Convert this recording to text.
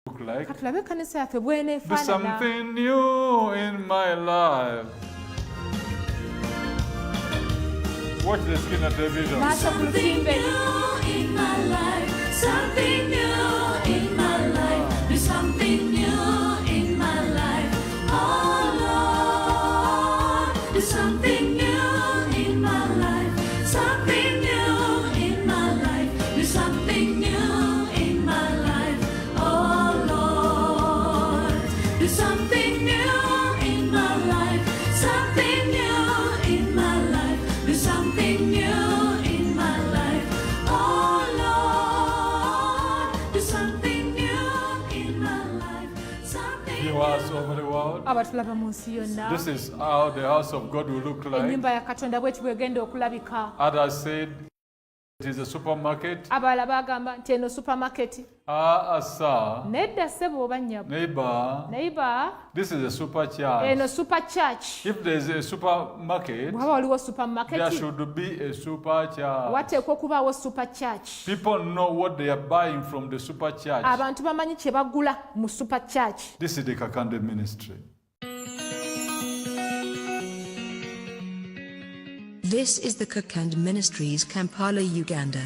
look like. katulabe ekkanisa yaffe Do bw'eneefaanana. something new in my life. Watch the screen of television. Maaso ku lutimbe. in my life, something new in my life, do something new in my life, oh Lord, do something new in my life, something new in my life, do something new in my life, oh Lord, do something new in my life, something new in my life, do something new in my life, oh Lord, do something new in my life, something Viewers over the world, abatulaba mu nsi yonna. this is how the house of God will look like. ennyumba ya katonda bw'eti bw'egenda okulabika. Others said it is a supermarket. abalala bagamba nti eno supermarket. Sir, nedda ssebo oba nnyabo. neighbor, this is a super church. eno super church. If there is a supermarket, bw'aba waliwo there supermarket should be a super church. wateekwa okubaawo super church. People know what they are buying from the super church. abantu bamanyi kye bagula mu super church. This is the Kakande ministry. This is the Kakande Ministries, Kampala, Uganda.